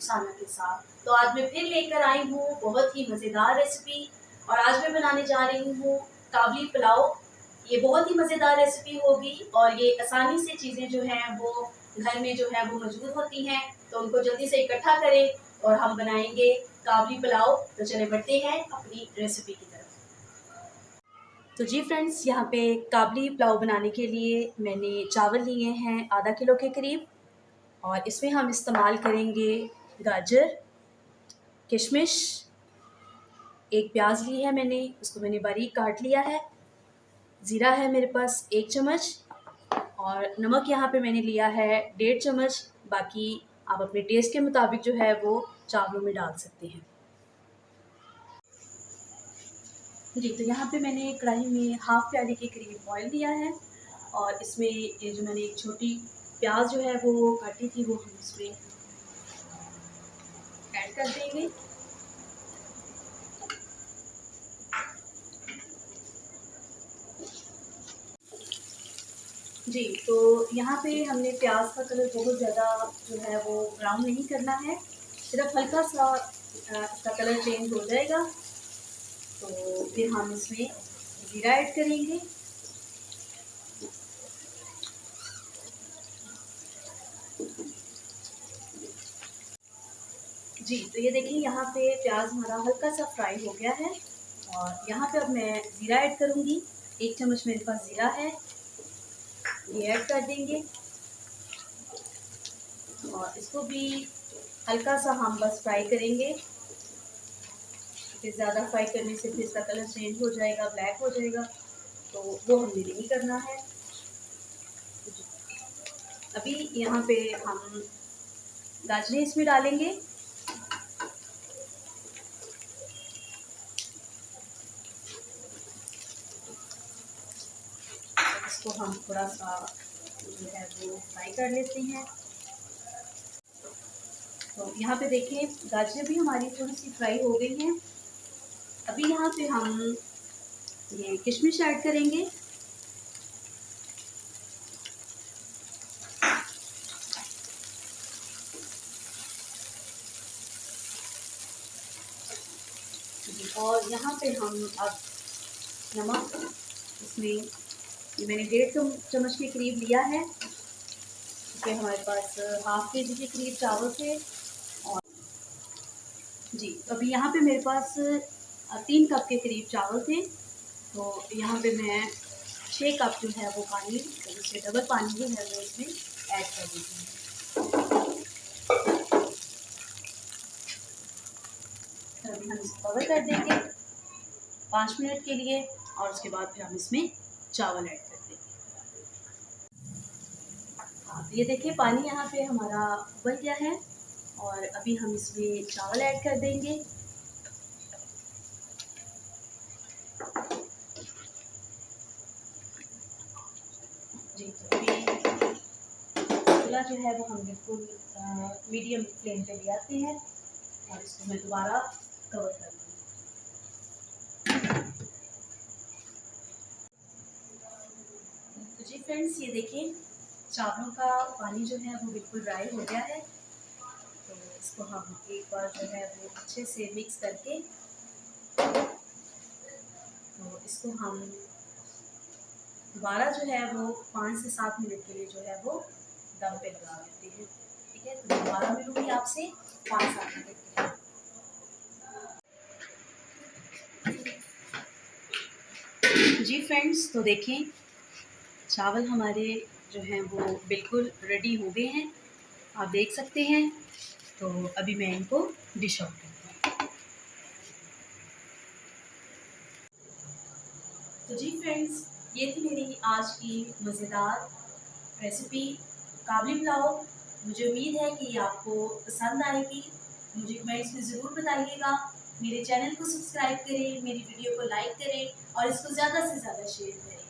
रुखसाना के साथ। तो आज मैं फिर लेकर आई हूँ बहुत ही मज़ेदार रेसिपी, और आज मैं बनाने जा रही हूँ काबली पुलाव। ये बहुत ही मज़ेदार रेसिपी होगी और ये आसानी से चीज़ें जो हैं वो घर में जो है वो मौजूद होती हैं, तो उनको जल्दी से इकट्ठा करें और हम बनाएंगे काबली पुलाव। तो चले बढ़ते हैं अपनी रेसिपी की तरफ। तो जी फ्रेंड्स, यहाँ पे काबली पुलाव बनाने के लिए मैंने चावल लिए हैं आधा किलो के करीब, और इसमें हम इस्तेमाल करेंगे गाजर, किशमिश, एक प्याज ली है मैंने, उसको मैंने बारीक काट लिया है, ज़ीरा है मेरे पास 1 चम्मच, और नमक यहाँ पे मैंने लिया है 1.5 चम्मच। बाकी आप अपने टेस्ट के मुताबिक जो है वो चावलों में डाल सकते हैं। जी, तो यहाँ पे मैंने कढ़ाई में हाफ़ प्याली के करीब ऑयल लिया है, और इसमें ये जो मैंने एक छोटी प्याज जो है वो काटी थी वो हम इसमें ऐड कर देंगे। जी, तो यहाँ पे हमने प्याज का कलर बहुत ज़्यादा जो है वो ब्राउन नहीं करना है, सिर्फ हल्का सा इसका कलर चेंज हो जाएगा। तो फिर हम इसमें ज़ीरा ऐड करेंगे। जी, तो ये देखिए यहाँ पे प्याज हमारा हल्का सा फ्राई हो गया है, और यहाँ पे अब मैं ज़ीरा ऐड करूँगी। 1 चम्मच मेरे पास ज़ीरा है, ये ऐड कर देंगे, और इसको भी हल्का सा हम बस फ्राई करेंगे। फिर ज़्यादा फ्राई करने से फिर इसका कलर चेंज हो जाएगा, ब्लैक हो जाएगा, तो वो हमें नहीं करना है। अभी यहाँ पे हम गाजरें इसमें डालेंगे। इसको हम थोड़ा सा जो है वो फ्राई कर लेते हैं। तो यहाँ पे देखिए गाजरें भी हमारी थोड़ी सी फ्राई हो गई हैं। अभी यहाँ पे हम ये किशमिश ऐड करेंगे। और यहाँ पे हम अब नमक इसमें, ये मैंने 1.5 चम्मच के करीब लिया है, क्योंकि हमारे पास हाफ़ केजी के करीब चावल थे। और जी, तो अभी यहाँ पे मेरे पास 3 कप के करीब चावल थे, तो यहाँ पे मैं 6 कप जो है वो पानी, उससे डबल पानी जो है वो इसमें ऐड कर देती हूँ। तो अभी हम इसको कवर कर देंगे 5 मिनट के लिए, और उसके बाद फिर हम इसमें चावल ऐड कर देंगे। हाँ, तो ये देखिए पानी यहाँ पे हमारा उबल गया है, और अभी हम इसमें चावल ऐड कर देंगे। जी, तो अभी चूल्हा जो है वो हम बिल्कुल मीडियम फ्लेम पे ले आते हैं, और इसको मैं दोबारा कवर कर दूँगी। तो जी फ्रेंड्स, ये देखिए चावलों का पानी जो है वो बिल्कुल ड्राई हो गया है, तो इसको हम एक बार जो है वो अच्छे से मिक्स करके, तो इसको हम दोबारा जो है वो 5 से 7 मिनट के लिए जो है वो दम पे लगा देते हैं। ठीक है, तो दोबारा मिलूँगी आपसे 5-7 मिनट के लिए। जी फ्रेंड्स, तो देखें चावल हमारे जो हैं वो बिल्कुल रेडी हो गए हैं, आप देख सकते हैं। तो अभी मैं इनको डिश आउट करती हूँ। तो जी फ्रेंड्स, ये थी मेरी आज की मज़ेदार रेसिपी काबली पुलाव। मुझे उम्मीद है कि आपको पसंद आएगी। मुझे कमेंट्स में ज़रूर बताइएगा। मेरे चैनल को सब्सक्राइब करें, मेरी वीडियो को लाइक करें, और इसको ज़्यादा से ज़्यादा शेयर करें।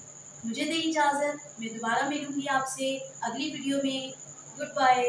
मुझे दें इजाज़त, मैं दोबारा मिलूँगी आपसे अगली वीडियो में। Good bye.